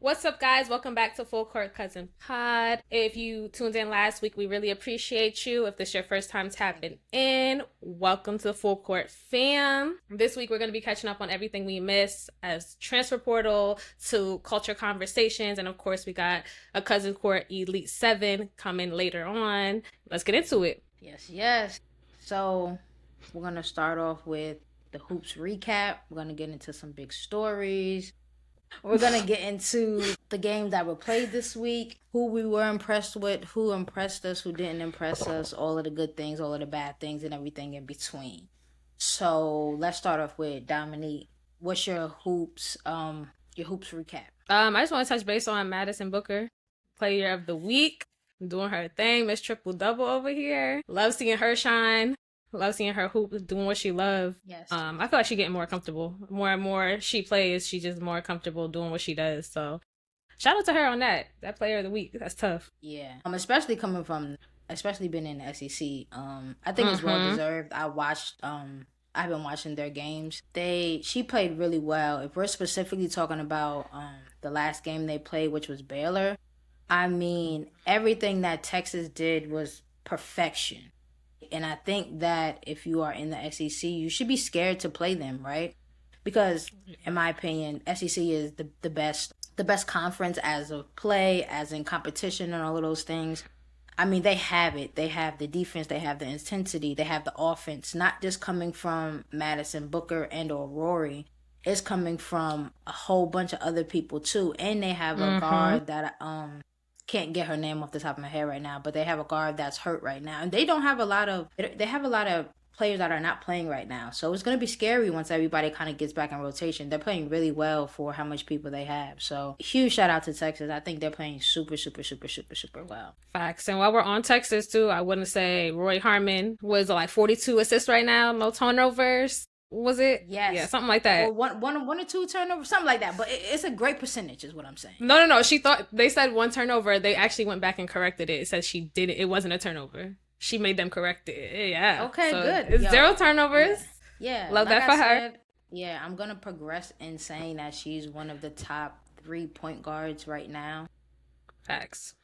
What's up, guys? Welcome back to Full Court Cousin Pod. If you tuned in last week, we really appreciate you. If this is your first time tapping in, welcome to Full Court fam. This week, we're going to be catching up on everything we missed as transfer portal to culture conversations. And of course, we got a Cousin Court Elite 7 coming later on. Let's get into it. Yes. So we're going to start off with the hoops recap. We're going to get into some big stories. We're going to get into the games that were played this week, who we were impressed with, who impressed us, who didn't impress us, all of the good things, all of the bad things, and everything in between. So let's start off with Dominique. What's your hoops recap? I just want to touch base on Madison Booker, player of the week, doing her thing, Miss Triple Double over here. Love seeing her shine. Love seeing her hoop, doing what she loves. Yes. I feel like she's getting more comfortable. More and more she plays, she's just more comfortable doing what she does. So shout out to her on that. That player of the week. That's tough. Yeah. Especially being in the SEC. I think it's well deserved. I've been watching their games. She played really well. If we're specifically talking about the last game they played, which was Baylor, I mean, everything that Texas did was perfection. And I think that if you are in the SEC, you should be scared to play them, right? Because, in my opinion, SEC is the best conference as of play, as in competition and all of those things. I mean, they have it. They have the defense. They have the intensity. They have the offense. Not just coming from Madison Booker and or Rory. It's coming from a whole bunch of other people, too. And they have a guard that can't get her name off the top of my head right now, but they have a guard that's hurt right now, and they have a lot of players that are not playing right now. So it's going to be scary once everybody kind of gets back in rotation. They're playing really well for how much people they have. So huge shout out to Texas. I think they're playing super well. Facts. And while we're on Texas too, I want to say Roy Harmon was like 42 assists right now, no turnovers. Was it? Yes. Yeah, something like that. Or one or two turnovers, something like that. But it's a great percentage, is what I'm saying. No. She thought they said one turnover. They actually went back and corrected it. It said she did it. It wasn't a turnover. She made them correct it. Yeah. Okay, so good. It's 0 turnovers. Yeah. Love like that for her. Yeah, I'm gonna progress in saying that she's one of the top 3 point guards right now. Facts.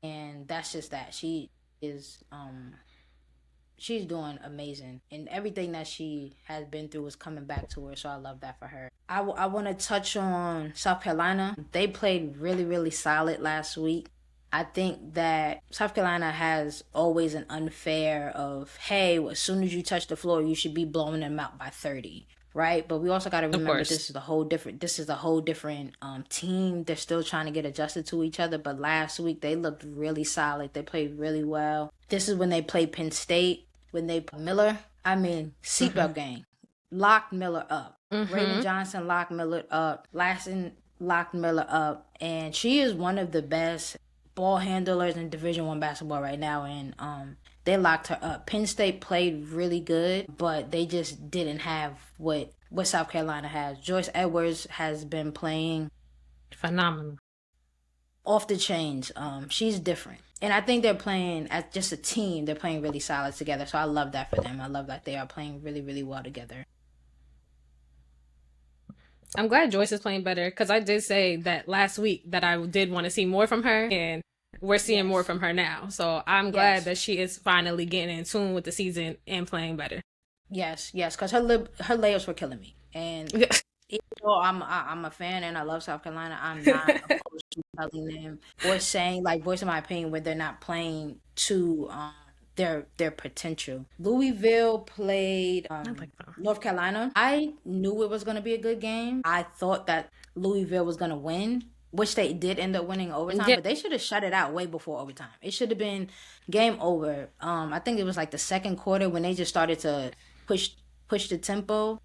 And that's just that. She is she's doing amazing, and everything that she has been through is coming back to her, so I love that for her. I want to touch on South Carolina. They played really solid last week. I think that South Carolina has always an unfair of, hey, as soon as you touch the floor, you should be blowing them out by 30, right? But we also got to remember this is a whole different team. They're still trying to get adjusted to each other, but last week they looked really solid. They played really well. This is when they played Penn State. When they put Miller, seatbelt game. Locked Miller up. Raymond Johnson locked Miller up. Lassen locked Miller up. And she is one of the best ball handlers in Division I basketball right now. And they locked her up. Penn State played really good, but they just didn't have what South Carolina has. Joyce Edwards has been playing phenomenal. Off the chains. She's different. And I think they're playing as just a team. They're playing really solid together. So I love that for them. I love that they are playing really well together. I'm glad Joyce is playing better, because I did say that last week that I did want to see more from her, and we're seeing more from her now. So I'm glad that she is finally getting in tune with the season and playing better. Yes, because her layups were killing me. And even though I'm a fan and I love South Carolina, I'm not opposed to telling them or saying, like, voicing my opinion when they're not playing to their potential. Louisville played North Carolina. I knew it was going to be a good game. I thought that Louisville was going to win, which they did end up winning overtime, but they should have shut it out way before overtime. It should have been game over. I think it was like the second quarter when they just started to push the tempo.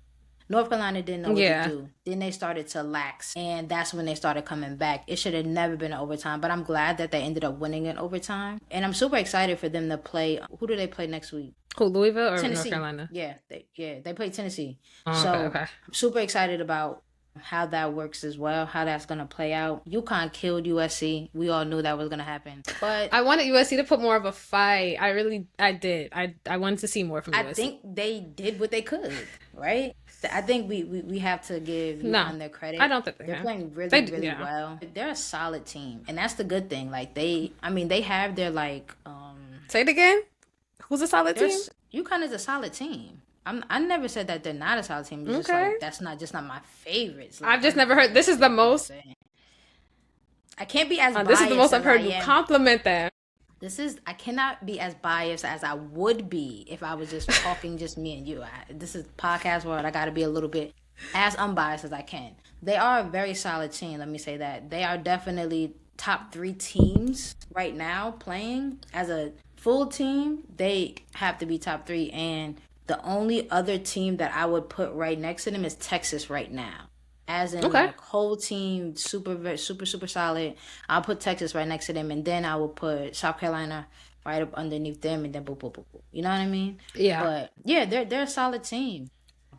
North Carolina didn't know what to do. Then they started to lax, and that's when they started coming back. It should have never been an overtime, but I'm glad that they ended up winning in overtime. And I'm super excited for them to play. Who do they play next week? Who, Louisville or Tennessee. North Carolina? Yeah, they play Tennessee. Okay. I'm super excited about how that works as well, how that's gonna play out. UConn killed USC. We all knew that was gonna happen. But I wanted USC to put more of a fight. I did. I wanted to see more from I USC. think they did what they could, right? I think we have to give UConn their credit. I don't think they're playing really yeah. well. They're a solid team, and that's the good thing. Like they have their like Say it again. Who's a solid team? UConn is a solid team. I never said that they're not a solid team. It's just like that's not my favorites. Like, I've just never heard. This is the most. I can't be as biased. This is the most I've heard you compliment them. I cannot be as biased as I would be if I was just talking just me and you. This is podcast world. I got to be a little bit as unbiased as I can. They are a very solid team. Let me say that. They are definitely top 3 teams right now playing as a full team. They have to be top 3, and the only other team that I would put right next to them is Texas right now. As in, like, whole team, super solid. I'll put Texas right next to them, and then I will put South Carolina right up underneath them, and then boop, boop, boop, boop. You know what I mean? Yeah. But, yeah, they're a solid team.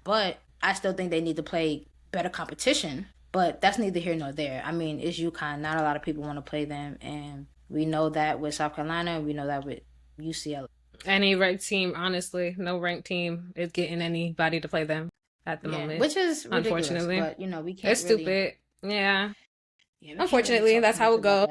But I still think they need to play better competition. But that's neither here nor there. I mean, it's UConn. Not a lot of people want to play them, and we know that with South Carolina. We know that with UCLA. Any ranked team, honestly, no ranked team is getting anybody to play them at the moment, which is ridiculous, unfortunately. But we can't. It's stupid. Yeah. Unfortunately, really that's how it goes.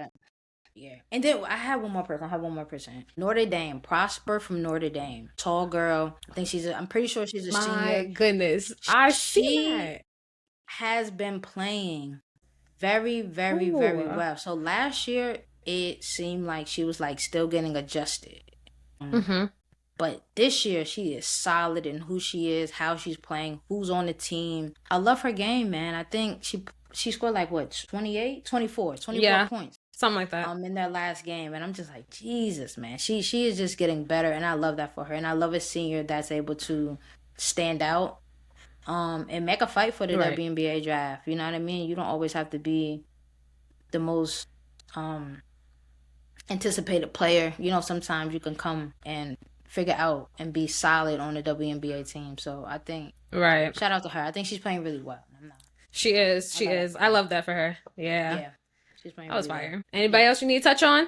Yeah. And then I have one more person. Notre Dame, Prosper from Notre Dame, tall girl. I think I'm pretty sure she's a senior. My goodness, I see that. Has been playing very, very, very well. So last year it seemed like she was like still getting adjusted. But this year, she is solid in who she is, how she's playing, who's on the team. I love her game, man. I think she scored like, what, 24 points. Something like that. In their last game. And I'm just like, Jesus, man. She is just getting better, and I love that for her. And I love a senior that's able to stand out and make a fight for the WNBA draft. You know what I mean? You don't always have to be the most anticipated player. You know, sometimes you can come and figure out and be solid on the WNBA team. So I think shout out to her. I think she's playing really well. She is. I love that for her. Yeah. She's playing that was fire. Well. Anybody else you need to touch on?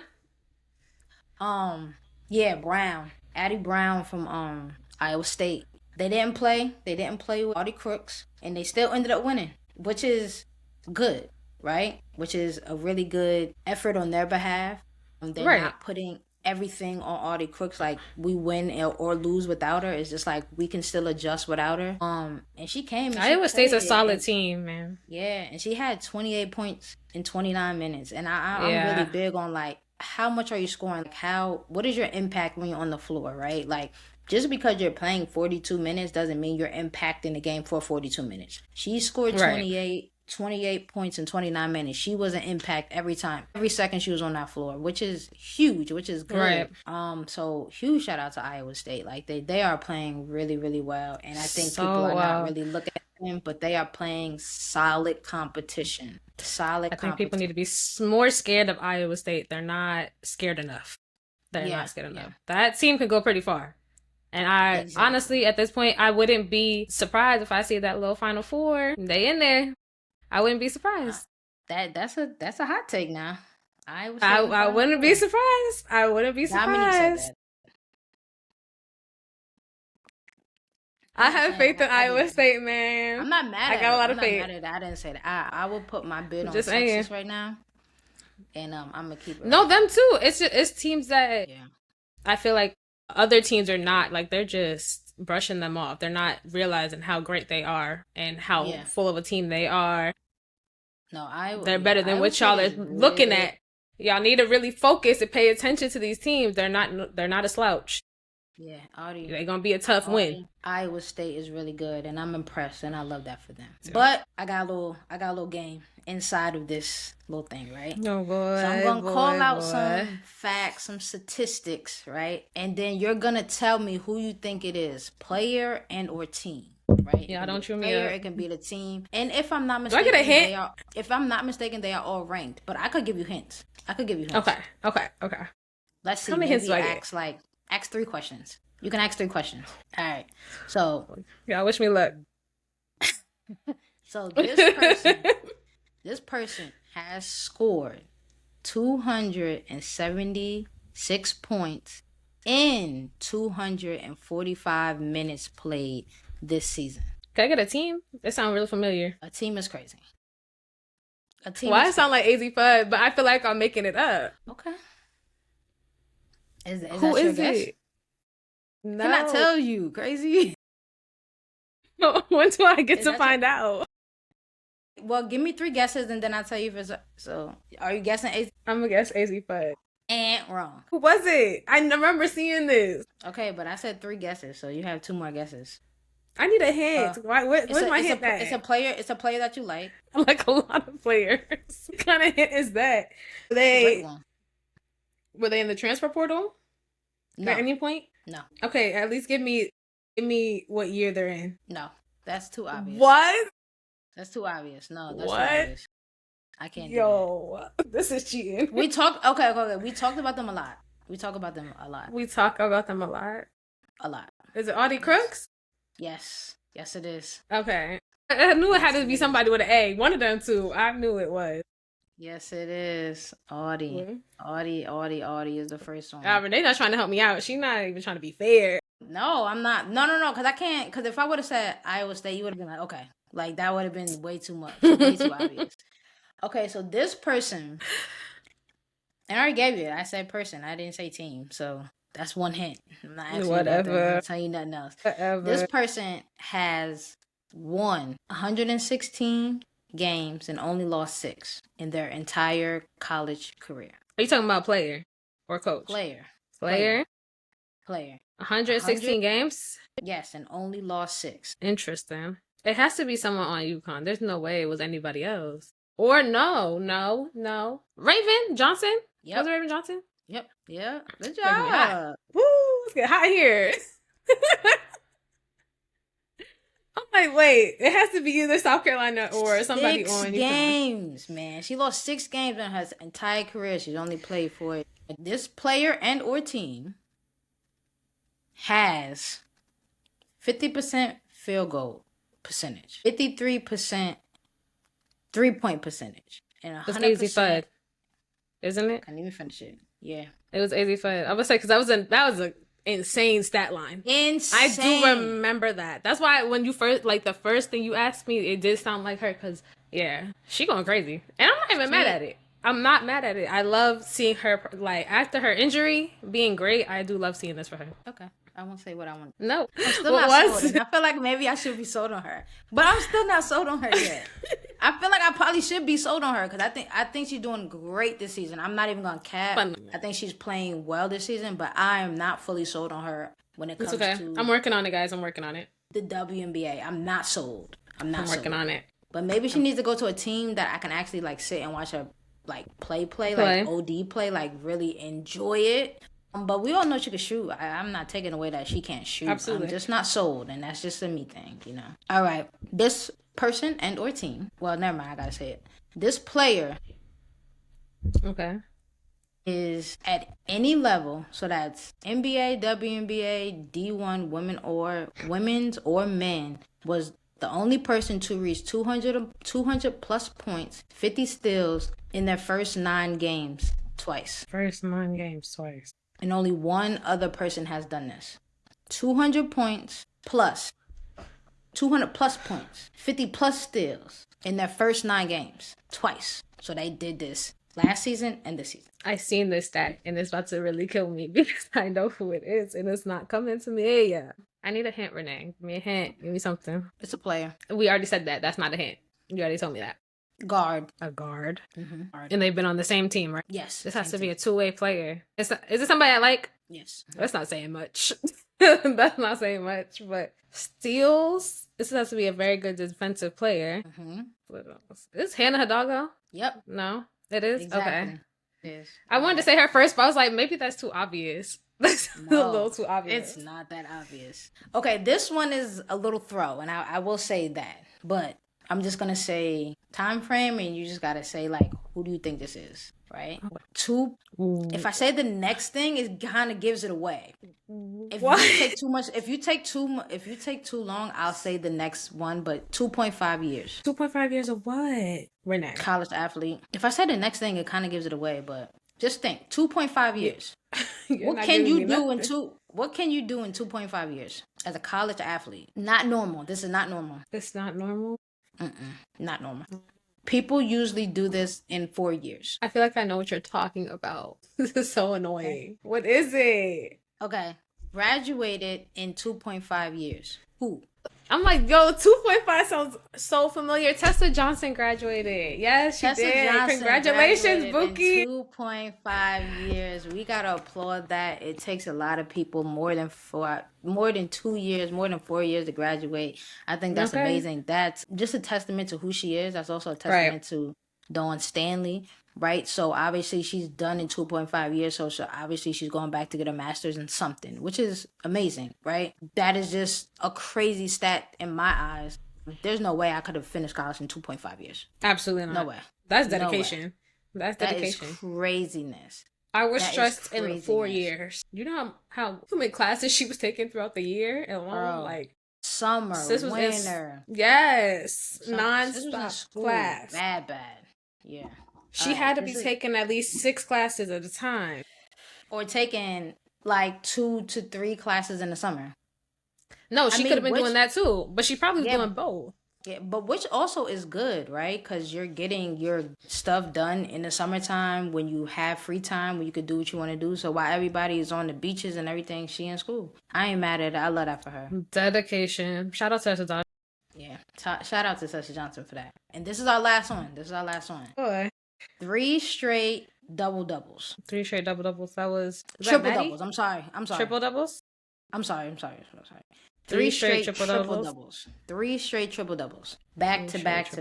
Brown. Addie Brown from Iowa State. They didn't play with Audie Crooks, and they still ended up winning, which is good, right? Which is a really good effort on their behalf. They're not putting everything on Audie Crooks, like we win or lose without her. It's just like we can still adjust without her. And she came. And Iowa State's a solid team, man. Yeah, and she had 28 points in 29 minutes, and I'm really big on like how much are you scoring? Like what is your impact when you're on the floor, right? Like just because you're playing 42 minutes doesn't mean you're impacting the game for 42 minutes. She scored 28 points in 29 minutes. She was an impact every time. Every second she was on that floor, which is huge, which is good. So huge shout out to Iowa State. Like they are playing really, really well. And I think people are not really looking at them, but they are playing solid competition. I think people need to be more scared of Iowa State. They're not scared enough. Not scared enough. That team could go pretty far. And honestly, at this point, I wouldn't be surprised if I see that little Final Four. They in there. I wouldn't be surprised. That's a hot take now. I wouldn't be surprised. I wouldn't be surprised. I have faith in Iowa State, man. I'm not mad at it. I got a lot of faith. I didn't say that. I will put my bid on Texas right now. And I'm gonna keep it. No, them too. It's teams that I feel like other teams are not, like, they're just brushing them off. They're not realizing how great they are and how full of a team they are. No, they're better than what y'all are looking at. Y'all need to really focus and pay attention to these teams. They're not a slouch. Yeah, they're gonna be a tough win. Iowa State is really good, and I'm impressed, and I love that for them. Yeah. But I got a little game inside of this little thing, right? Oh boy! So I'm gonna call out some facts, some statistics, right? And then you're gonna tell me who you think it is, player and or team, right? Yeah, don't you mean it can be the team, and if I'm not mistaken, do I get a hint? If I'm not mistaken, they are all ranked, but I could give you hints. Okay. Let's see. How many hints do I get? Ask 3 questions. You can ask 3 questions. All right. So. Yeah, wish me luck. So this person has scored 276 points in 245 minutes played this season. Can I get a team? That sounds really familiar. A team is crazy. Why it sound like AZ Fudd, but I feel like I'm making it up. Okay. Is Who that your is guess? it? No. Can I tell you? Crazy. When do I get to find out? Well, give me 3 guesses and then I'll tell you if it's so. Are you guessing AZ? I'm gonna guess AZ Fudd. And wrong. Who was it? I remember seeing this. Okay, but I said 3 guesses, so you have 2 more guesses. I need a hint. Where's my hint at? It's a player. It's a player that you like. I like a lot of players. What kind of hint is that? Were they in the transfer portal? No. At any point? No. Okay, at least give me what year they're in. No, that's too obvious. What? That's too obvious. No, that's what? too obvious. I can't. Yo, this is cheating. We talked. Okay. We talked about them a lot. We talk about them a lot. A lot. Is it Audie Crooks? Yes, it is. Okay. I knew it had to be somebody with an A. One of them two. I knew it was. Yes, it is. Audie. Mm-hmm. Audie is the first one. They're not trying to help me out. She's not even trying to be fair. No, I'm not. No. Because I can't. Because if I would have said Iowa State, you would have been like, okay. Like, that would have been way too much. Way too obvious. Okay, so this person. And I already gave you it. I said person. I didn't say team. So that's one hint. I'm not asking Whatever. you. I'm not telling you nothing else. Whatever. This person has won 116 games and only lost 6 in their entire college career. Are you talking about player or coach? Player. 116 games? Yes, and only lost 6. Interesting. It has to be someone on UConn. There's no way it was anybody else. Or no. Raven Johnson? Yep. Was it Raven Johnson? Yep. Yeah. Good job. Woo! Let's get hot here. I'm like, wait, it has to be either South Carolina or somebody on UConn. 6 games, man. She lost 6 games in her entire career. She's only played for it. This player and or team has 50% field goal percentage, 53% 3-point percentage, and 100%. It's AZ Fudd, isn't it? I didn't even finish it. Yeah, it was AZ Fudd. I would say because that was an insane stat line. Insane. I do remember that. That's why when you first the first thing you asked me, it did sound like her because she going crazy, and I'm not even mad at it. I'm not mad at it. I love seeing her after her injury being great. I do love seeing this for her. Okay. I won't say what I want. No. I'm still not sold. I feel like maybe I should be sold on her. But I'm still not sold on her yet. I feel like I probably should be sold on her because I think she's doing great this season. I'm not even going to cap. I think she's playing well this season, but I am not fully sold on her when it comes to... I'm working on it, guys. I'm working on it. The WNBA. I'm not sold. I'm working on it. But maybe she needs to go to a team that I can actually sit and watch her play. Like OD play, really enjoy it. But we all know she can shoot. I'm not taking away that she can't shoot. Absolutely. I'm just not sold, and that's just a me thing, All right. This person and or team, well, never mind, I gotta say it. This player is at any level, so that's NBA, WNBA, D1, women's or men, was the only person to reach 200 plus points, 50 steals in their first 9 games twice. And only one other person has done this. 200 points plus 200 plus points, 50 plus steals in their first 9 games twice. So they did this last season and this season. I seen this stat and it's about to really kill me because I know who it is and it's not coming to me yet. I need a hint, Renee. Give me a hint. Give me something. It's a player. We already said that. That's not a hint. You already told me that. Guard. A guard. Mm-hmm. And they've been on the same team, right? Yes. This has to be a two-way player. Is it somebody I like? Yes. That's not saying much. That's not saying much, but steals. This has to be a very good defensive player. Mm-hmm. What else? Is Hannah Hidalgo? Yep. No? It is? Exactly. Okay. It is. I wanted to say her first, but I was like, maybe that's too obvious. That's a little too obvious. It's not that obvious. Okay, this one is a little throw, and I will say that. But I'm just going to say time frame, and you just got to say, who do you think this is? right? If I say the next thing, it kind of gives it away. If What? you take too much, if you take too long, I'll say the next one. But 2.5 years. 2.5 years of what? Renee. College athlete. If I say the next thing, it kind of gives it away. But just think, 2.5 years. What can you do in 2.5 years as a college athlete? Not normal. This is not normal. It's not normal. Not normal. People usually do this in 4 years. I feel like I know what you're talking about. This is so annoying. What is it? Okay. Graduated in 2.5 years. Who? I'm like, yo, 2.5 sounds so familiar. Tessa Johnson graduated. Yes, she did. Congratulations, Bookie. 2.5 years. We gotta applaud that. It takes a lot of people more than 2 years, more than 4 years to graduate. I think that's amazing. That's just a testament to who she is. That's also a testament to Dawn Stanley. Right, so obviously she's done in 2.5 years, so obviously she's going back to get a master's in something, which is amazing, right? That is just a crazy stat in my eyes. There's no way I could have finished college in 2.5 years. Absolutely not. No way. That's dedication. No way. That's dedication. That is craziness. I was stressed in 4 years. You know how many classes she was taking throughout the year alone? Like summer, winter. Yes, non-stop class. Bad. Yeah. She had to be taking at least 6 classes at a time. Or taking like 2 to 3 classes in the summer. No, she could have been doing that too. But she probably was doing both. Yeah, but which also is good, right? Because you're getting your stuff done in the summertime when you have free time, when you could do what you want to do. So while everybody is on the beaches and everything, she in school. I ain't mad at it. I love that for her. Dedication. Shout out to Tessa Johnson. Yeah. Shout out to Tessa Johnson for that. And this is our last one. Boy. 3 straight double-doubles. 3 straight double-doubles. That was triple-doubles. I'm sorry. Triple-doubles? I'm sorry. 3 straight triple-doubles. 3 straight triple-doubles. Back to back.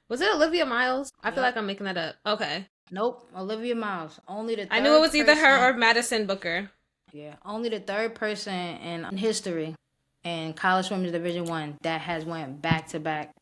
Was it Olivia Miles? I feel like I'm making that up. Okay. Nope. Olivia Miles. Only the third I knew it was either her or Madison Booker. Yeah. Only the third person in history in college women's Division I that has went back to back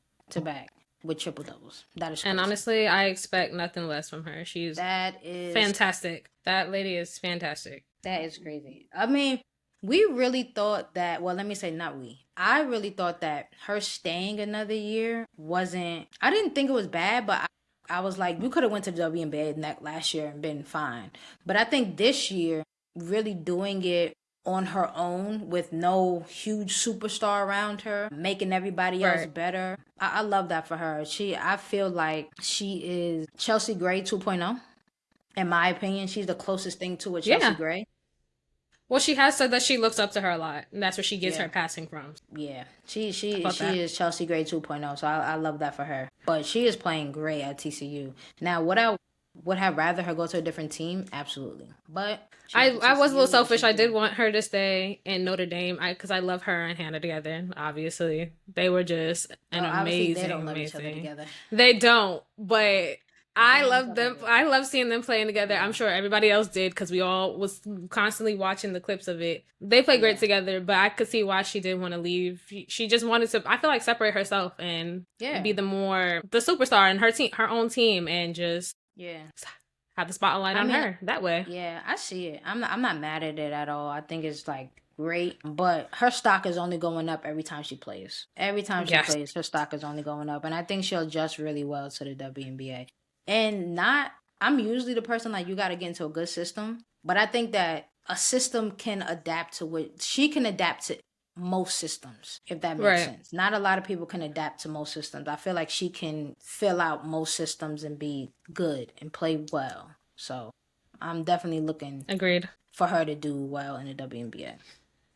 with triple doubles. That is crazy. And honestly, I expect nothing less from her. That is fantastic. That lady is fantastic. That is crazy. I mean, we really thought that, well, let me say not we. I really thought that her staying another year wasn't, I didn't think it was bad, but I was like, you could have went to the WNBA last year and been fine. But I think this year, really doing it on her own with no huge superstar around her, making everybody else better. I love that for her. I feel like she is Chelsea Gray 2.0. In my opinion, she's the closest thing to a Chelsea Gray. Well, she has said that she looks up to her a lot, and that's where she gets her passing from. Yeah, she is Chelsea Gray 2.0, so I love that for her. But she is playing great at TCU. Now, would I rather her go to a different team? Absolutely. But I was a little selfish. I did want her to stay in Notre Dame because I love her and Hannah together. Obviously, they were just amazing. They don't love each other together. They don't, but I love them. I love seeing them playing together. I'm sure everybody else did because we all was constantly watching the clips of it. They play great together, but I could see why she did want to leave. She just wanted to, I feel like, separate herself and be the superstar in her own team, and just have the spotlight on her that way. Yeah, I see it. I'm not mad at it at all. I think it's like great, but her stock is only going up every time she plays. Every time she plays, her stock is only going up, and I think she'll adjust really well to the WNBA. And I'm usually the person like, you got to get into a good system, but I think that a system can adapt to what she can adapt to. Most systems, if that makes sense. Not a lot of people can adapt to most systems. I feel like she can fill out most systems and be good and play well. So I'm definitely looking for her to do well in the WNBA.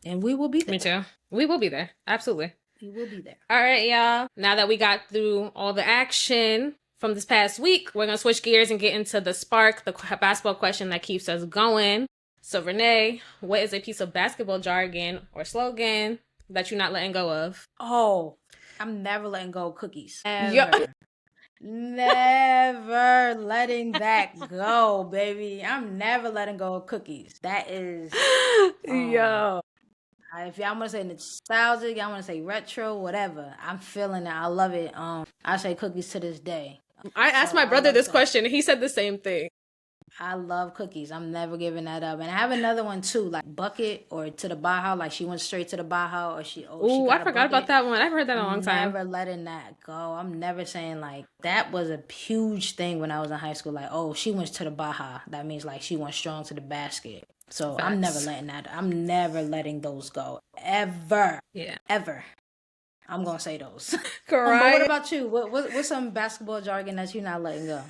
And we will be there. Me too. We will be there. Absolutely. We will be there. All right, y'all. Now that we got through all the action from this past week, we're going to switch gears and get into the spark, the basketball question that keeps us going. So, Renee, what is a piece of basketball jargon or slogan that you're not letting go of? Oh, I'm never letting go of cookies. Never. Never letting that go, baby. I'm never letting go of cookies. That is... Yo. If y'all want to say nostalgic, y'all want to say retro, whatever. I'm feeling it. I love it. I say cookies to this day. I asked So my I brother love this that. question and he said the same thing. I love cookies. I'm never giving that up. And I have another one too, like bucket or to the Baja. Like she went straight to the Baja, or she Ooh, I got a forgot about bucket. that one. I haven't heard that in a long I'm time. never letting that go. I'm never saying like that was a huge thing when I was in high school. Like, oh, she went to the Baja. That means like she went strong to the basket. So I'm never Facts. letting that. I'm never letting those go ever, Yeah. ever. I'm gonna say those. But what Crying. about you? What's some basketball jargon that you're not letting go?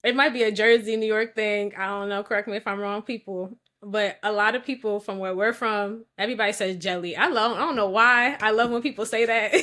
It might be a Jersey, New York thing. I don't know. Correct me if I'm wrong, people. But a lot of people from where we're from, everybody says jelly. I don't know why. I love when people say that.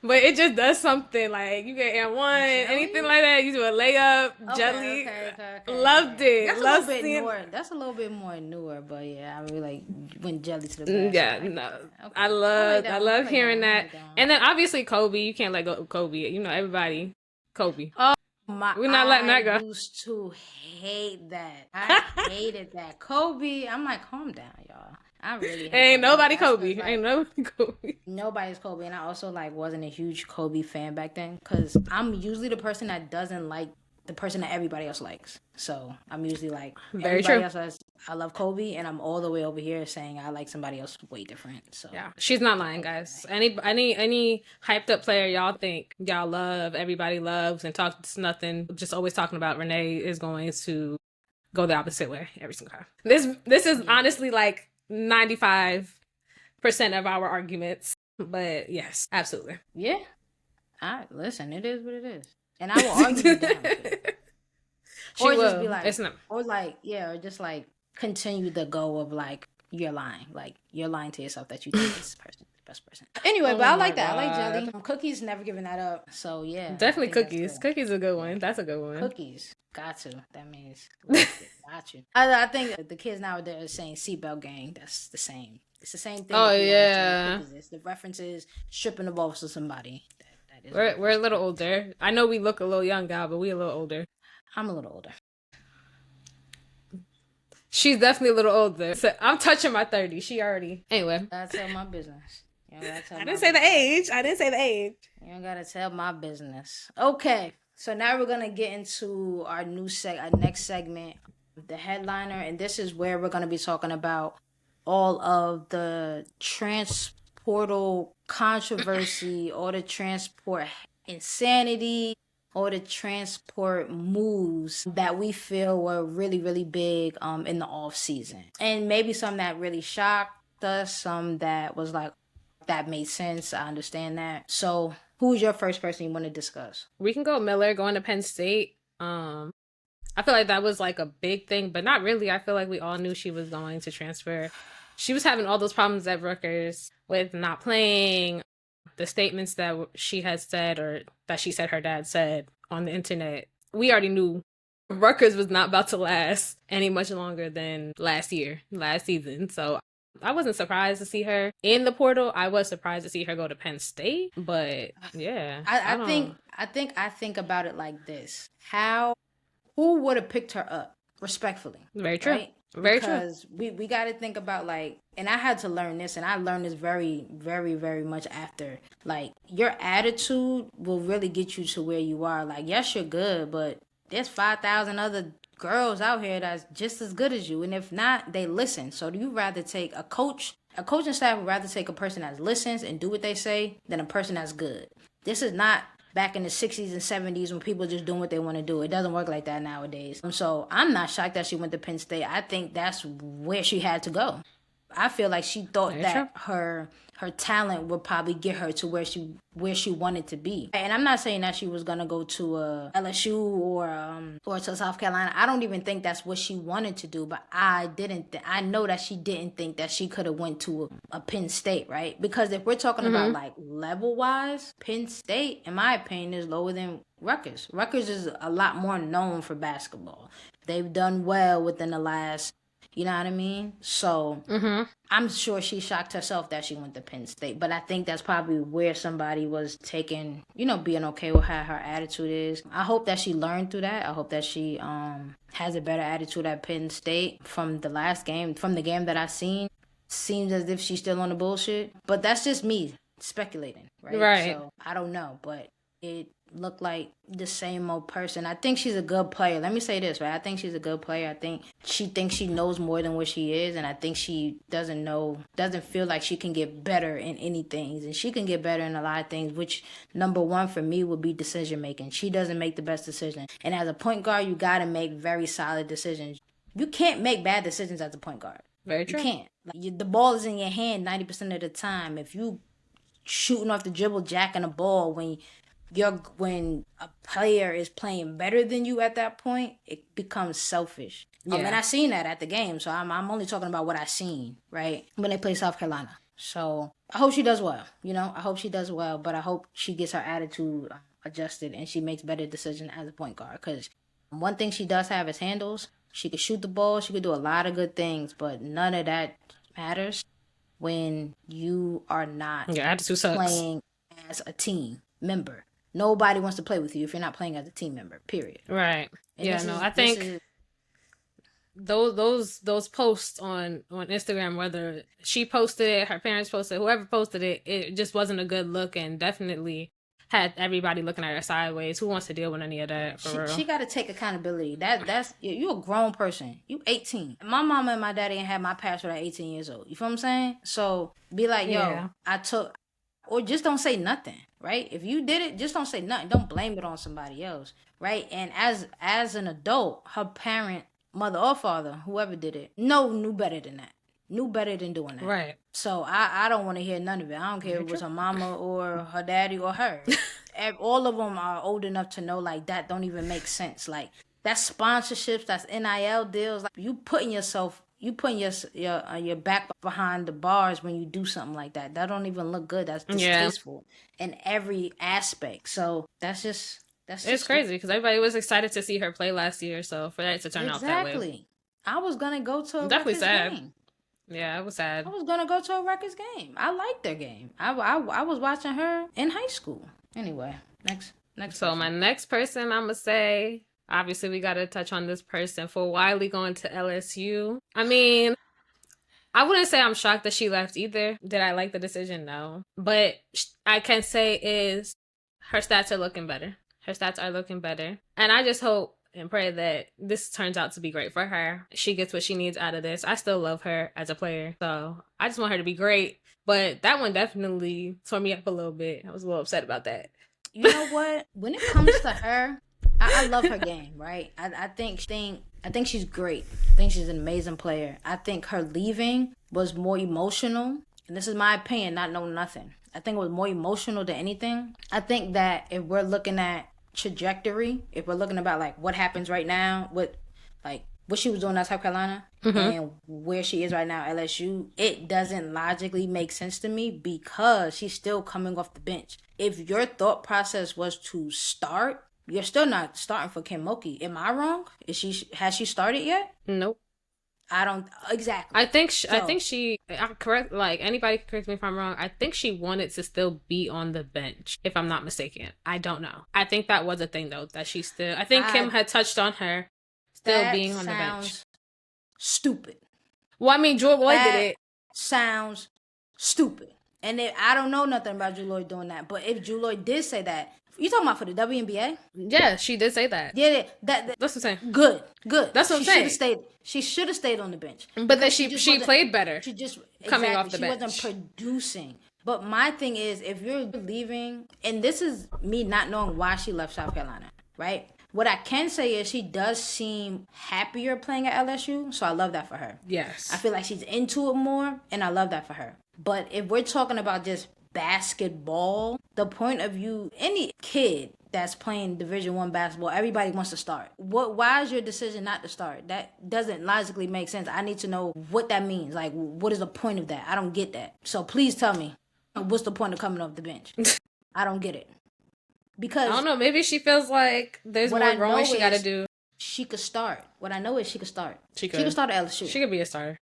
But it just does something. Like you get and one, anything Jelly? like that. You do a layup, Okay, jelly. okay, okay, okay, Loved okay. it. That's a little Love bit seeing. newer. That's a little bit more newer, but yeah, I really like went jelly to the Yeah, basket. I get no. that. I Okay, love I I love like that hearing one. I that. like that one. And then obviously Kobe, you can't let go of Kobe. You know, everybody Kobe. Oh my! We're not letting I that go. used to hate that. I hated that. Kobe. I'm like, calm down, y'all. I really hate Ain't that. But nobody that's because Kobe. like Ain't nobody Kobe. nobody's Kobe, and I also like wasn't a huge Kobe fan back then because I'm usually the person that doesn't like the person that everybody else likes. So I'm usually like Very everybody true. else says I love Kobe, and I'm all the way over here saying I like somebody else way different. So Yeah, she's not I lying, hate that. guys. Any hyped up player y'all think y'all love, everybody loves, and talks nothing, just always talking about Renee is going to go the opposite way every single time. This is Yeah, honestly like 95% of our arguments, but yes, absolutely. yeah. I listen. It is what it is, and I will argue you down too. She Or just be will. like, It's not. or like, yeah, or just like continue the go of like you're lying to yourself that you think this person is the best person. Anyway, but Oh I my like that. I like jelly. god. Cookies, never giving that up. So yeah, I Definitely think that's cookies. good. Cookies is a good Yeah, one. That's a good one. cookies, got to. That means got you. I think the kids nowadays are saying seatbelt gang. That's the same. It's the same thing Oh that people always say with yeah. cookies. It's the references stripping the balls to somebody. That is a We're reference a to little cookies. older. I know we look a little young, gal, but we a little older. I'm a little older. She's definitely a little older. So I'm touching my 30s. She already. Anyway. Gotta tell my business. You don't gotta tell I my didn't say the business. age. I didn't say the age. You don't gotta tell my business. Okay, so now we're gonna get into our next segment, the headliner, and this is where we're gonna be talking about all of the transportal controversy, all the transport insanity, all the transport moves that we feel were really, really big in the off season. And maybe some that really shocked us, some that was like that made sense. I understand that. So who's your first person you want to discuss? We can go Miller going to Penn State. I feel like that was like a big thing, but not really. I feel like we all knew she was going to transfer. She was having all those problems at Rutgers with not playing, the statements that she had said or that she said her dad said on the internet. We already knew Rutgers was not about to last any much longer than last season. So I wasn't surprised to see her in the portal. I was surprised to see her go to Penn State, but yeah, I, I I think don't. I think about it like this. Who would have picked her up respectfully, Very true. right? Very true. Because we got to think about like, and I had to learn this, and I learned this very, very, very much after. Like, your attitude will really get you to where you are. Like, yes, you're good, but there's 5,000 other girls out here that's just as good as you, and if not, they listen. So do you rather take a coach? A coaching staff would rather take a person that listens and do what they say than a person that's good. This is not back in the 60s and 70s when people just doing what they want to do. It doesn't work like that nowadays. So I'm not shocked that she went to Penn State. I think that's where she had to go. I feel like she thought Very true. that her talent would probably get her to where she wanted to be. And I'm not saying that she was gonna go to LSU or to South Carolina. I don't even think that's what she wanted to do. But I didn't. I know that she didn't think that she could have went to a Penn State, right? Because if we're talking about Mm-hmm. like level wise, Penn State, in my opinion, is lower than Rutgers. Rutgers is a lot more known for basketball. They've done well within the last, you know what I mean? So Mm-hmm. I'm sure she shocked herself that she went to Penn State, but I think that's probably where somebody was taking, being okay with how her attitude is. I hope that she learned through that. I hope that she has a better attitude at Penn State from the last game, from the game that I seen. Seems as if she's still on the bullshit, but that's just me speculating, right? Right. So I don't know, but it looked like the same old person. I think she's a good player. Let me say this, right? I think she's a good player. I think she thinks she knows more than what she is, and I think she doesn't feel like she can get better in anything. And she can get better in a lot of things, which number one for me would be decision making. She doesn't make the best decision. And as a point guard, you got to make very solid decisions. You can't make bad decisions as a point guard. Very true. You can't. The ball is in your hand 90% of the time. If you shooting off the dribble, jacking a ball when a player is playing better than you at that point, it becomes selfish. Yeah. And I seen that at the game, so I'm only talking about what I seen, right? When they play South Carolina. So I hope she does well, I hope she does well, but I hope she gets her attitude adjusted and she makes better decisions as a point guard. Because one thing she does have is handles. She could shoot the ball, she could do a lot of good things, but none of that matters when you are not playing as a team member. Nobody wants to play with you if you're not playing as a team member, period. Right. And I think those posts on Instagram, whether she posted it, her parents posted it, whoever posted it, it just wasn't a good look and definitely had everybody looking at her sideways. Who wants to deal with any of that, for real? She got to take accountability. That's you're a grown person. You 18. My mama and my daddy ain't had my passport at 18 years old. You feel what I'm saying? So be like, yo, or just don't say nothing, right? If you did it, just don't say nothing. Don't blame it on somebody else, right? And as an adult, her parent, mother or father, whoever did it, knew better than that. Knew better than doing that. Right. So I don't want to hear none of it. I don't care if it was her mama or her daddy or her. All of them are old enough to know, like, that don't even make sense. Like, that's sponsorships, that's NIL deals. Like, you putting your back behind the bars when you do something like that. That don't even look good. That's distasteful in every aspect. So that's it's crazy because everybody was excited to see her play last year. So for that to turn out that way. Exactly. I was going to go to a definitely sad. Game. Yeah, it was sad. I was going to go to a Rutgers game. I liked their game. I was watching her in high school. Anyway, next So person. My next person, I'm going to say, obviously we got to touch on this person. For Wiley going to LSU. I mean, I wouldn't say I'm shocked that she left either. Did I like the decision? No. But I can say is her stats are looking better. And I just hope and pray that this turns out to be great for her. She gets what she needs out of this. I still love her as a player. So I just want her to be great. But that one definitely tore me up a little bit. I was a little upset about that. You know what? When it comes to her, I love her game, right? I think she's great. I think she's an amazing player. I think her leaving was more emotional. And this is my opinion, not knowing nothing. I think it was more emotional than anything. I think that if we're looking at trajectory, if we're looking about like what happens right now, what she was doing at South Carolina and where she is right now at LSU, it doesn't logically make sense to me because she's still coming off the bench. If your thought process was to start, you're still not starting for Kim Mulkey. Am I wrong? Has she started yet? Nope. I don't exactly. I think she correct. Like anybody correct me if I'm wrong. I think she wanted to still be on the bench, if I'm not mistaken. I don't know. I think that was a thing though that she still. I think Kim had touched on her still being on the bench. Stupid. Well, I mean, Jewel Lloyd did it. Sounds stupid, and I don't know nothing about Jewel Lloyd doing that. But if Jewel Lloyd did say that. You talking about for the WNBA? Yeah, she did say that. Yeah, that's what I'm saying. Good. That's what I'm saying. She should have stayed on the bench. But then she played better. She just coming off the bench. She wasn't producing. But my thing is, if you're leaving, and this is me not knowing why she left South Carolina, right? What I can say is she does seem happier playing at LSU, so I love that for her. Yes. I feel like she's into it more, and I love that for her. But if we're talking about just basketball, the point of view, any kid that's playing Division I basketball, everybody wants to start. Why is your decision not to start? That doesn't logically make sense. I need to know what that means. Like, what is the point of that? I don't get that. So please tell me, what's the point of coming off the bench? I don't get it. Because I don't know, maybe she feels like there's more growing she got to do. She could start. What I know is she could start. She could start at LSU. She could be a starter.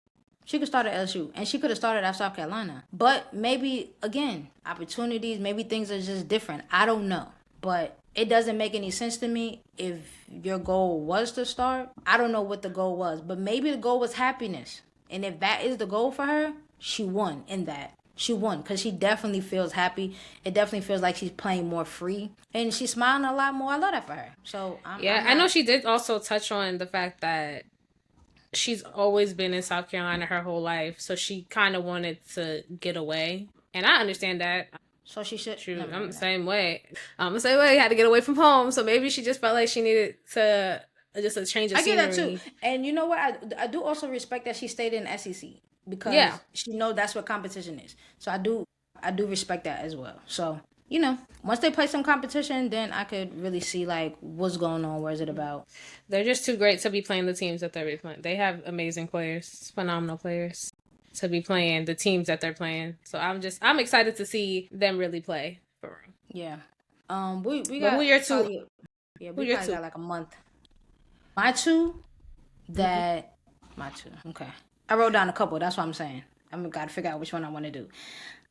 She could start at LSU, and she could have started at South Carolina. But maybe, again, opportunities, maybe things are just different. I don't know. But it doesn't make any sense to me if your goal was to start. I don't know what the goal was, but maybe the goal was happiness. And if that is the goal for her, she won in that. she won because she definitely feels happy. It definitely feels like she's playing more free, and she's smiling a lot more. I love that for her. So Yeah, I'm I know not. she did also touch on the fact that she's always been in South Carolina her whole life, so she kind of wanted to get away, and I understand that. So she should. Shoot, Never I'm the mind that. same way. I'm the same way. Had to get away from home, so maybe she just felt like she needed to just a change of I get that too, scenery. and you know what? I do also respect that she stayed in SEC Yeah, because she know that's what competition is. So I do respect that as well. So once they play some competition, then I could really see like what's going on. Where is it about? they're just too great to be playing the teams that they're playing. They have amazing players, phenomenal players to be playing the teams that they're playing. So I'm excited to see them really play for real. Yeah. We But who got your two? probably yeah Who we your probably two? got like a month. My two Mm-hmm. that my two. Okay. I wrote down a couple. That's what I'm saying. I'm gotta figure out which one I want to do.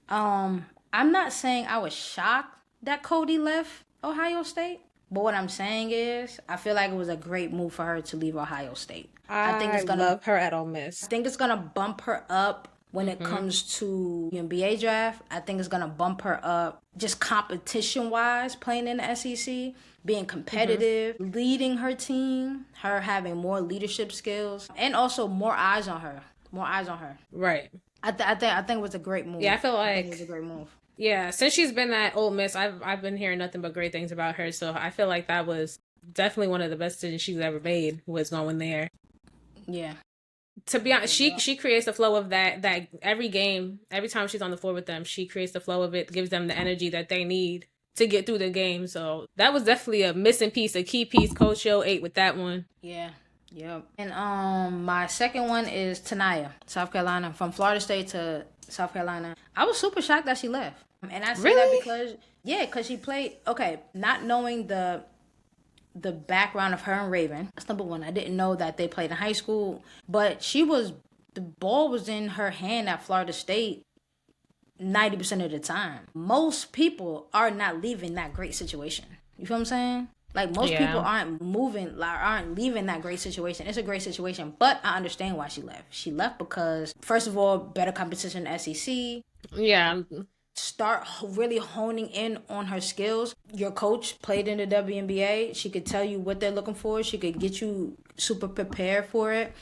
I'm not saying I was shocked that Cody left Ohio State, but what I'm saying is I feel like it was a great move for her to leave Ohio State. I love her at Ole Miss. I think it's gonna bump her up when it Mm-hmm. comes to the NBA draft. I think it's gonna bump her up just competition wise, playing in the SEC, being competitive, leading her team, her having more leadership skills, and also more eyes on her. More eyes on her. Right. I think it was a great move. Yeah, I feel I think it was like a great move. yeah, since she's been at Ole Miss, I've been hearing nothing but great things about her. So I feel like that was definitely one of the best decisions she's ever made was going there. Yeah. To be honest, Yeah. she creates the flow of that every game, every time she's on the floor with them, she creates the flow of it, gives them the energy that they need to get through the game. So that was definitely a missing piece, a key piece. Coach Yo ate with that one. Yeah. Yep. And my second one is Tanaya, South Carolina, from Florida State to South Carolina. I was super shocked that she left. And I say that Really? because she played not knowing the background of her and Raven. That's number one. I didn't know that they played in high school, but the ball was in her hand at Florida State 90% of the time. Most people are not leaving that great situation. You feel what I'm saying? Like most people aren't leaving that great situation. It's a great situation, but I understand why she left. She left because first of all, better competition in SEC. Yeah. Start really honing in on her skills. Your coach played in the WNBA. She could tell you what they're looking for. She could get you super prepared for it.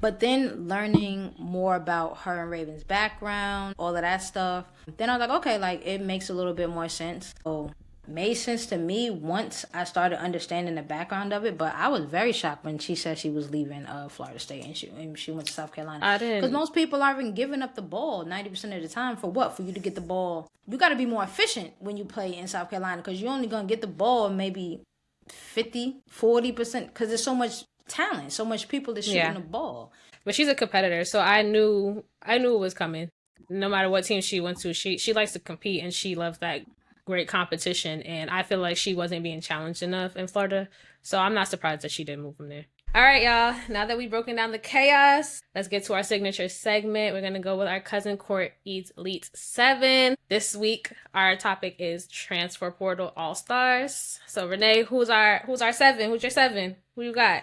But then learning more about her and Raven's background, all of that stuff, then I was like, okay, like it makes a little bit more sense. So made sense to me once I started understanding the background of it. But I was very shocked when she said she was leaving Florida State and she went to South Carolina. I Because didn't. most people aren't even giving up the ball 90% of the time for what? For you to get the ball. You got to be more efficient when you play in South Carolina because you're only going to get the ball maybe 40% because there's so much talent, so much people that's shooting the ball. But she's a competitor, so I knew it was coming. No matter what team she went to, she likes to compete and she loves that great competition. And I feel like she wasn't being challenged enough in Florida, so I'm not surprised that she didn't move from there. All right, y'all. Now that we've broken down the chaos, let's get to our signature segment. We're gonna go with our cousin Court Eats Elite 7. This week, our topic is transfer portal all stars. So Renee, who's our 7? Who's your 7? Who you got?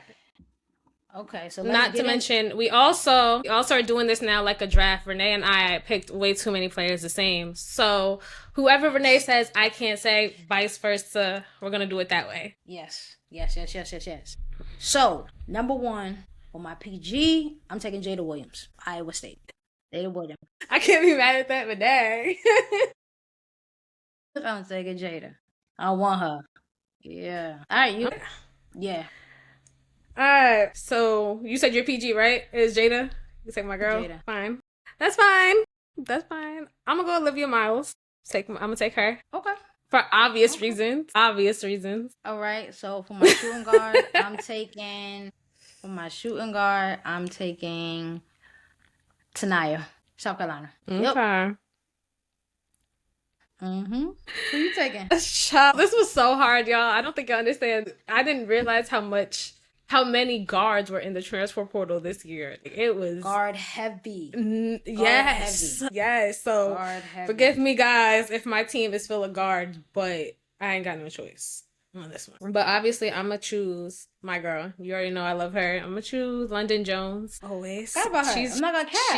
Okay, so Not to mention, we also are doing this now like a draft. Renee and I picked way too many players the same. So whoever Renee says I can't say, vice versa. We're gonna do it that way. Yes. So, number one, for my PG, I'm taking Jada Williams, Iowa State. Jada Williams. I can't be mad at that, Renee. I'm taking Jada. I want her. Yeah. All right, you. Yeah. All right. So you said your PG, right? Is Jada? You take my girl. Jada. Fine. That's fine. I'm gonna go Olivia Miles. I'm gonna take her. Okay. For obvious reasons. Obvious reasons. All right. So for my shooting guard, I'm taking Tanaya, South Carolina. Okay. Yep. Who you taking? This was so hard, y'all. I don't think you understand. I didn't realize how many guards were in the transfer portal this year. It was guard heavy. Yes. So guard heavy. Forgive me, guys, if my team is full of guards, but I ain't got no choice on this one. But obviously, I'm gonna choose my girl. You already know I love her. I'm gonna choose London Jones. Always. Forgot about her. I'm not gonna cap.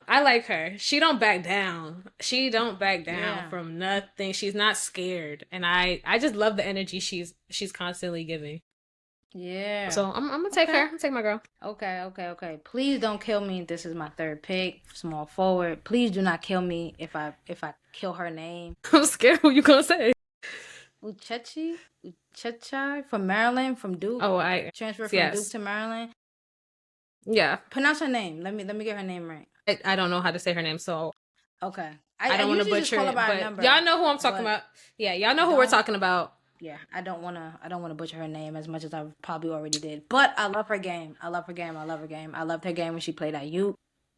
I like her. She don't back down. She don't back down Yeah. from nothing. She's not scared. And I just love the energy she's constantly giving. Yeah. So I'm gonna take her. I'm gonna take my girl. Okay. Please don't kill me. This is my third pick, small forward. Please do not kill me if I kill her name. I'm scared who you gonna say. Uchechai from Maryland, from Duke. Oh, I Transferred from yes. Duke to Maryland. Yeah. Pronounce her name. Let me get her name right. I don't know how to say her name, so okay. I don't want to butcher it, but y'all know who I'm talking about. Yeah, y'all know who we're talking about. Yeah, I don't wanna butcher her name as much as I probably already did. But I love her game. I loved her game when she played at Duke.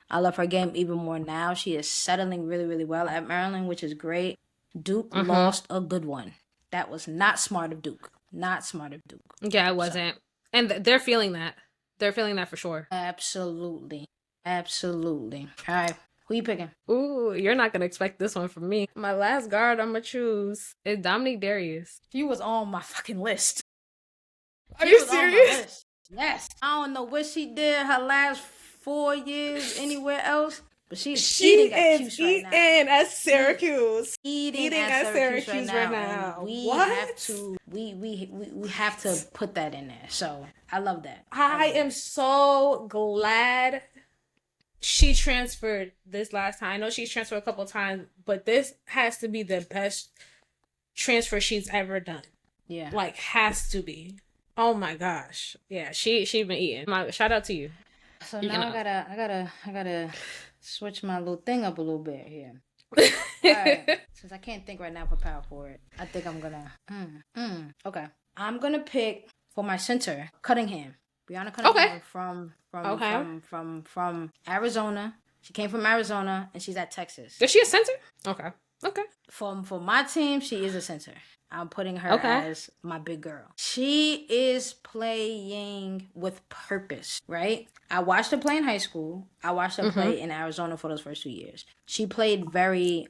I love her game even more now. She is settling really, really well at Maryland, which is great. Duke lost a good one. That was not smart of Duke. Not smart of Duke. Yeah, it wasn't. So. And they're feeling that. They're feeling that for sure. Absolutely. All right. Who you picking? Ooh, you're not going to expect this one from me. My last guard I'm going to choose is Dominique Darius. He was on my fucking list. Are you serious? Yes. I don't know what she did her last 4 years anywhere else, but she is eating at Syracuse. Eating at Syracuse right now. We have to put that in there. So I love that. I am so glad she transferred this last time. I know she's transferred a couple of times, but this has to be the best transfer she's ever done. Yeah. Like, has to be. Oh my gosh. Yeah, she been eating. Shout out to you. So now I gotta switch my little thing up a little bit here. Alright. Since I can't think right now for power forward, I think I'm gonna okay. I'm gonna pick for my center, Cunningham. Brianna Cunningham from Arizona. She came from Arizona and she's at Texas. Is she a center? Okay. For my team, she is a center. I'm putting her as my big girl. She is playing with purpose, right? I watched her play in high school. I watched her play in Arizona for those first 2 years. She played very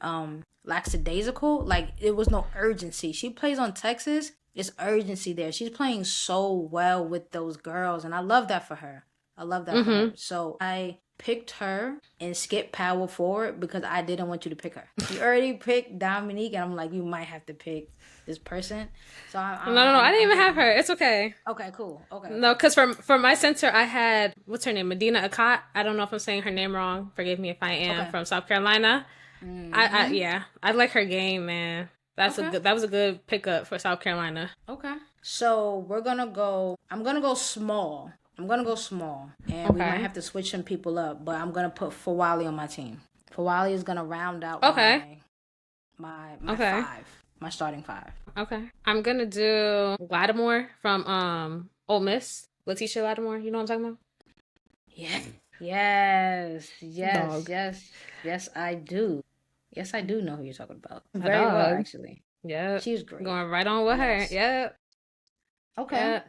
lackadaisical. Like, there was no urgency. She plays on Texas. There's urgency there. She's playing so well with those girls, and I love that for her. For her. So I picked her and skipped power forward because I didn't want you to pick her. You already picked Dominique, and I'm like, you might have to pick this person. So No, I didn't even have her. It's okay. Okay, cool. Okay. No, because for my center, I had, what's her name? Medina Akat. I don't know if I'm saying her name wrong. Forgive me if I am. From South Carolina. I like her game, man. That was a good pickup for South Carolina. Okay. So I'm gonna go small. And we might have to switch some people up, but I'm gonna put Fawali on my team. Fawali is gonna round out my five. My starting five. Okay. I'm gonna do Lattimore from Ole Miss. Letitia Lattimore, you know what I'm talking about? Yeah. Yes, I do. Yes, I do know who you're talking about. Very well, actually. Yeah. She's great. Going right on with her. Yep. Okay. Yep.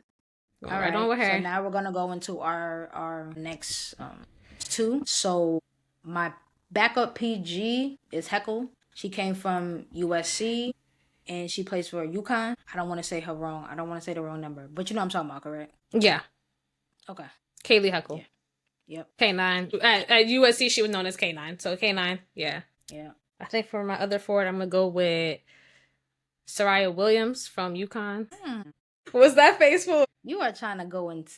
Going right on with her. So now we're gonna go into our next two. So my backup PG is Heckle. She came from USC and she plays for UConn. I don't want to say her wrong. I don't want to say the wrong number, but you know what I'm talking about, correct? Yeah. Okay. Kaylee Heckle. Yeah. Yep. K9. At USC, she was known as K9. So K9, yeah. Yeah. I think for my other forward, I'm going to go with Soraya Williams from UConn. What's that face for? You are trying to go into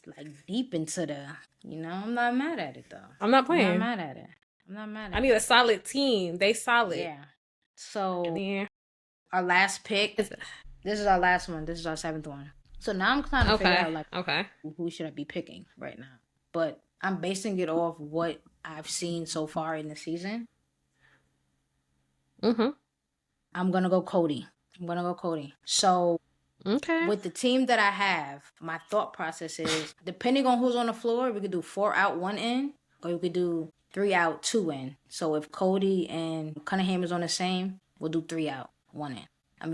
deep into the, I'm not mad at it though. I'm not playing. I'm not mad at it. I need a solid team. They solid. Yeah. So our last pick, this is our last one. This is our seventh one. So now I'm trying to figure out who should I be picking right now. But I'm basing it off what I've seen so far in the season. I'm going to go Cody. So with the team that I have, my thought process is, depending on who's on the floor, we could do 4 out, 1 in, or we could do 3 out, 2 in. So if Cody and Cunningham is on the same, we'll do 3 out, 1 in.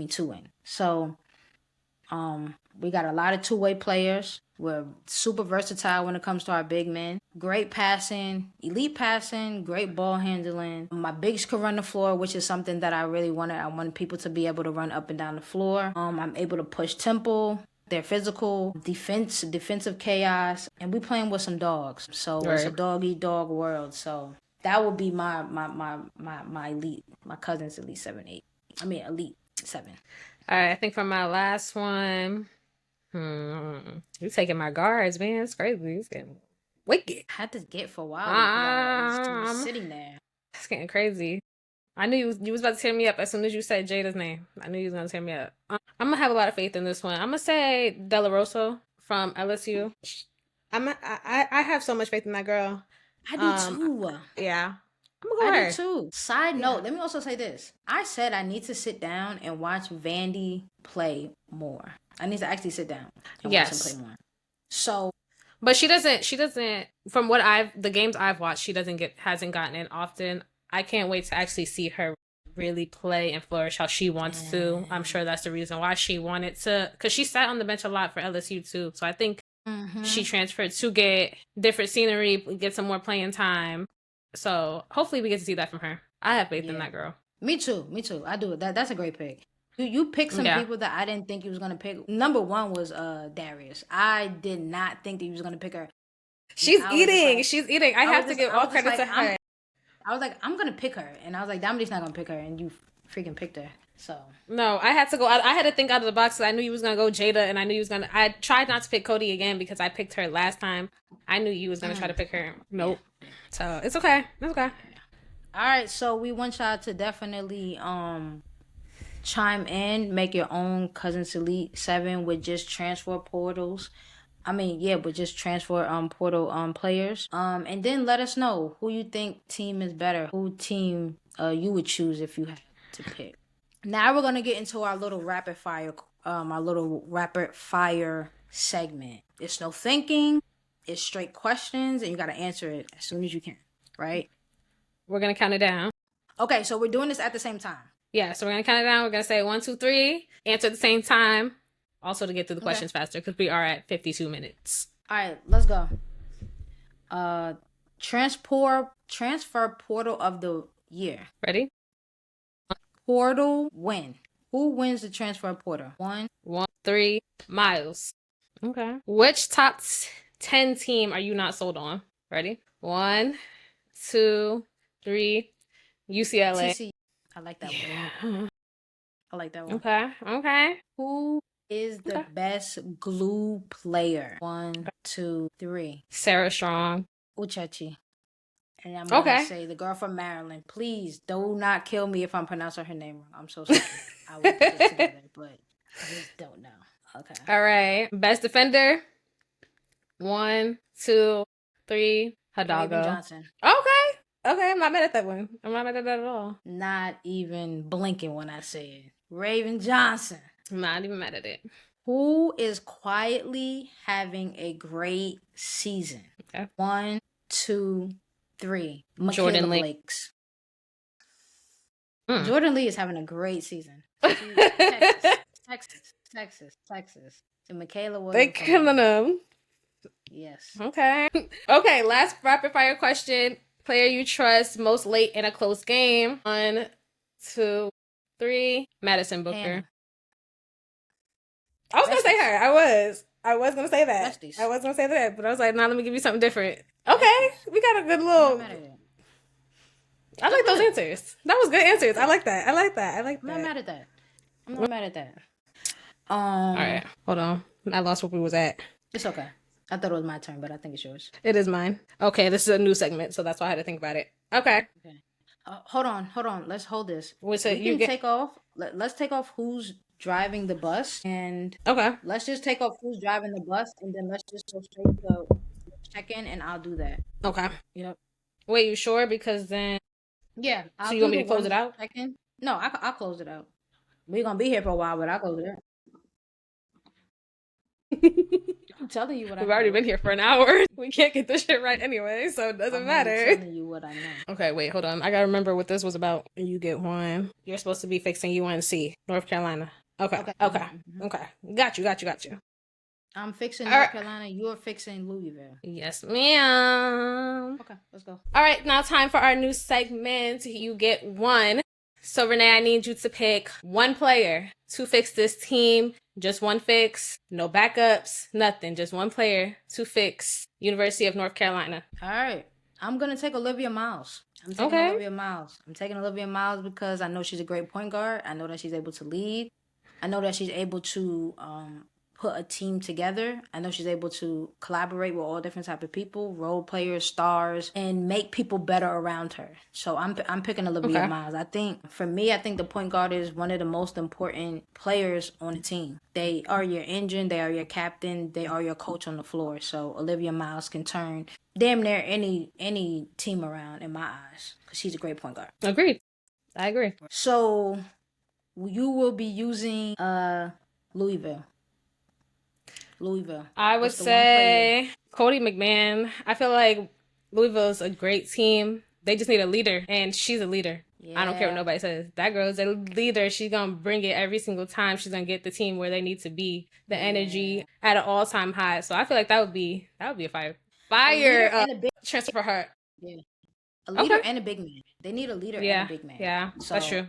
2 in. So we got a lot of two-way players. We're super versatile when it comes to our big men. Great passing, elite passing, great ball handling. My bigs can run the floor, which is something that I really wanted. I wanted people to be able to run up and down the floor. I'm able to push tempo. They're physical, defensive chaos, and we playing with some dogs. So It's a dog-eat-dog world. So That would be my elite, my cousin's elite 7-8. I mean elite 7. All right, I think for my last one, you taking my guards, man. It's crazy. It's getting wicked. I had to get for a while because I was Um, sitting there. it's getting crazy. I knew you was about to tear me up as soon as you said Jada's name. I knew you was gonna tear me up. I'm gonna have a lot of faith in this one. I'm gonna say De La Rosa from LSU. I have so much faith in that girl. I do too. Yeah. I'm gonna go I her. do too. Side note, let me also say this. I said I need to sit down and watch Vandy play more. I need to actually sit down and watch him play more. So, but she doesn't. From the games I've watched, hasn't gotten in often. I can't wait to actually see her really play and flourish how she wants to. I'm sure that's the reason why she wanted to, because she sat on the bench a lot for LSU too. So I think she transferred to get different scenery, get some more playing time. So hopefully we get to see that from her. I have faith in that girl. Me too. I do. That's a great pick. You picked some people that I didn't think you was gonna pick. Number one was Darius. I did not think that you was gonna pick her. She's eating. I have to give all credit to her. I was like, I'm gonna pick her, and I was like, Dominic's not gonna pick her, and you freaking picked her. So no, I had to go. I had to think out of the box because I knew you was gonna go Jada, and I knew you was gonna. I tried not to pick Cody again because I picked her last time. I knew you was gonna try to pick her. Nope. So it's okay. It's okay. All right. So we want y'all to definitely chime in, make your own Cousins Elite 7 with just transfer portals. With just transfer portal players. And then let us know who you think team is better, who team you would choose if you had to pick. Now we're gonna get into our little rapid fire segment. It's no thinking, it's straight questions, and you gotta answer it as soon as you can, right? We're gonna count it down. Okay, so we're doing this at the same time. Yeah, so we're gonna count it down. We're gonna say 1, 2, 3, answer at the same time. Also to get through the questions faster because we are at 52 minutes. All right, let's go. Transfer portal of the year. Ready? Portal win. Who wins the transfer portal? 1, 3, Miles. Okay. Which top 10 team are you not sold on? Ready? 1, 2, 3, UCLA. TCU. I like that one. I like that one. Okay. Who is the best glue player? 1, 2, 3. Sarah Strong. Uchechi. And I'm gonna say the girl from Maryland. Please do not kill me if I'm pronouncing her name wrong. I'm so sorry. I will put it together, but I just don't know. Okay. All right. Best defender. 1, 2, 3. Hidalgo. Raven Johnson. Okay. I'm not mad at that one. I'm not mad at that at all. Not even blinking when I say it. Raven Johnson. I'm not even mad at it. Who is quietly having a great season? Okay. 1, 2, 3. Jordan Michaela Lee. Blakes. Jordan Lee is having a great season. Texas. And Michaela was. They killing them. Yes. Okay. Last rapid fire question. Player you trust most late in a close game. 1, 2, 3. Madison Booker. Hannah. I was gonna say her. I was gonna say that. Besties. I was gonna say that, but I was like, nah, let me give you something different. Okay, we got a good little. I like those answers. That was good answers. I like that. I'm not mad at that. All right, hold on. I lost where we was at. It's okay. I thought it was my turn, but I think it's yours. It is mine. Okay, this is a new segment, so that's why I had to think about it. Okay. Hold on. Let's hold this. Take off. Let's take off who's driving the bus, and let's just take off who's driving the bus, and then let's just go straight to check-in, and I'll do that. Okay. Yep. Wait, you sure? Because then. Yeah. So you want me to close it out? Check-in? No, I'll close it out. We're gonna be here for a while, but I'll close it out. I'm telling you what We've already been here for an hour. We can't get this shit right anyway, so it doesn't matter. I'm telling you what I know. Okay, wait, hold on. I gotta remember what this was about. You get one. You're supposed to be fixing UNC, North Carolina. Okay. Got you. I'm fixing North Carolina. You're fixing Louisville. Yes, ma'am. Okay, let's go. All right, now time for our new segment. You get one. So, Renee, I need you to pick one player to fix this team. Just one fix. No backups. Nothing. Just one player to fix University of North Carolina. All right. I'm going to take Olivia Miles. I'm taking Okay. Olivia Miles. I'm taking Olivia Miles because I know she's a great point guard. I know that she's able to lead. I know that she's able to put a team together. I know she's able to collaborate with all different type of people, role players, stars, and make people better around her. So I'm picking Olivia Okay. Miles. I think for me, I think the point guard is one of the most important players on the team. They are your engine. They are your captain. They are your coach on the floor. So Olivia Miles can turn damn near any team around in my eyes because she's a great point guard. Agreed. I agree. So you will be using Louisville. I would What's the one player? say Cody McMahon. I feel like Louisville's a great team. They just need a leader, and she's a leader. I don't care what Yeah. nobody says. That girl's a leader. She's gonna bring it every single time. She's gonna get the team where they need to be. The energy at an all-time high. So I feel like that would be a fire A leader and a big transfer for her. yeah. A leader Okay. and a big man. They need a leader and Yeah. a big man. Yeah. So That's true.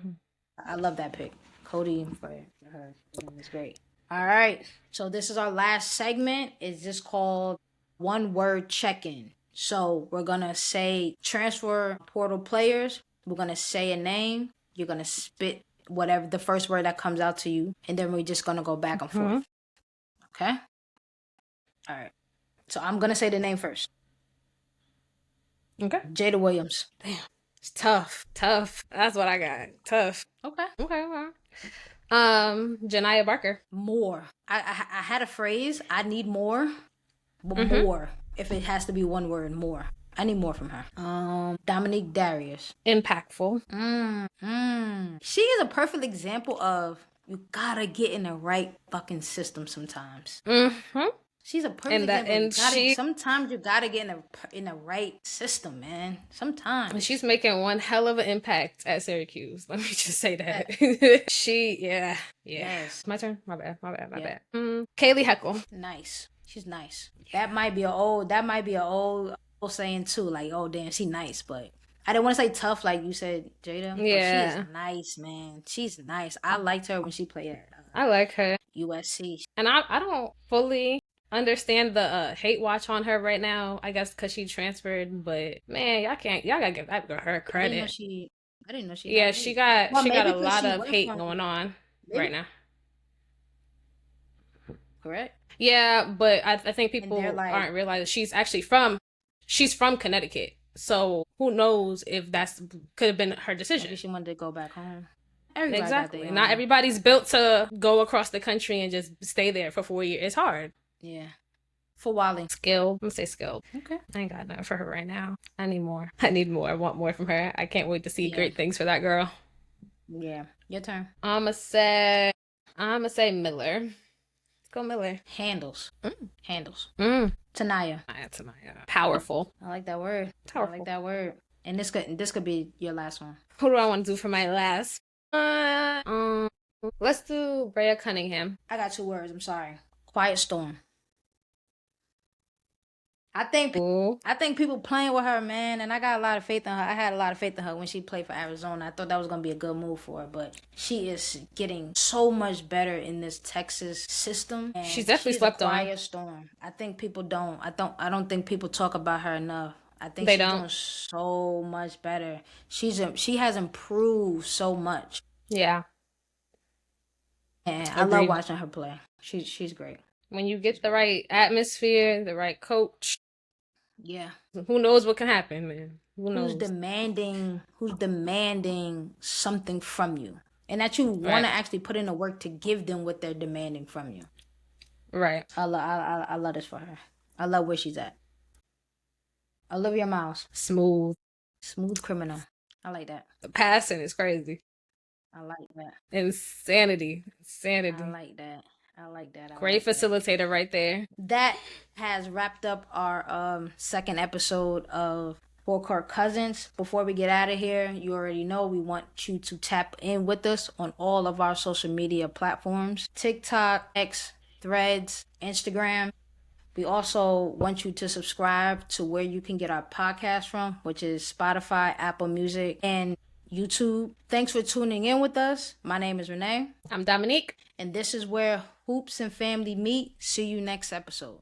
I love that pick. Cody for her. It's great. All right. So this is our last segment. It's just called one word check-in. So we're gonna say transfer portal players. We're gonna say a name. You're gonna spit whatever the first word that comes out to you, and then we're just gonna go back and forth. Okay. All right. So I'm gonna say the name first. Okay. Jada Williams. Damn. It's tough. That's what I got. Tough. Okay. Okay. Janiyah Barker. More. I had a phrase. I need more, but more. If it has to be one word, more. I need more from her. Dominique Darius. Impactful. She is a perfect example of you gotta get in the right fucking system sometimes. She's a perfect example. Sometimes you gotta get in the right system, man. Sometimes. She's making one hell of an impact at Syracuse. Let me just say that. Yeah. Yes. My turn. My bad. Kaylee Heckle. Nice. She's nice. That might be a old saying too. Like, oh damn, she nice, but I didn't want to say tough like you said, Jada. Yeah. But she is nice, man. She's nice. I liked her when she played at I like her. USC. And I don't fully understand the hate watch on her right now. I guess because she transferred, but man, y'all gotta give that girl her credit. I didn't know she. Yeah, she got a lot of hate going on right now. Correct. Yeah, but I think people aren't realizing she's from Connecticut. So who knows if that's could have been her decision. Maybe she wanted to go back home. Exactly. Not everybody's built to go across the country and just stay there for 4 years. It's hard. Yeah. For Wally. Skill. I'm gonna say skill. Okay. I ain't got nothing for her right now. I need more. I want more from her. I can't wait to see great things for that girl. Yeah. Your turn. I'ma say Miller. Let's go Miller. Handles. Handles. Tanaya. Powerful. I like that word. Powerful. I like that word. And this could be your last one. Who do I want to do for my last? Let's do Brea Cunningham. I got 2 words. I'm sorry. Quiet Storm. I think people playing with her, man, and I got a lot of faith in her. I had a lot of faith in her when she played for Arizona. I thought that was going to be a good move for her, but she is getting so much better in this Texas system. And she's definitely slept on. Quiet Storm. I think people don't. I don't think people talk about her enough. I think she's doing so much better. She has improved so much. Yeah. And I love watching her play. She's great. When you get the right atmosphere, the right coach. Yeah. Who knows what can happen, man? Who knows? Who's demanding something from you. And that you want to actually put in the work to give them what they're demanding from you. Right. I love this for her. I love where she's at. Olivia Miles. Smooth criminal. I like that. The passing is crazy. I like that. Insanity. I like that. Great facilitator right there. That has wrapped up our second episode of Full Court Cousins. Before we get out of here, you already know we want you to tap in with us on all of our social media platforms. TikTok, X, Threads, Instagram. We also want you to subscribe to where you can get our podcast from, which is Spotify, Apple Music, and YouTube. Thanks for tuning in with us. My name is Renee. I'm Dominique. And this is where Hoops and Family meet. See you next episode.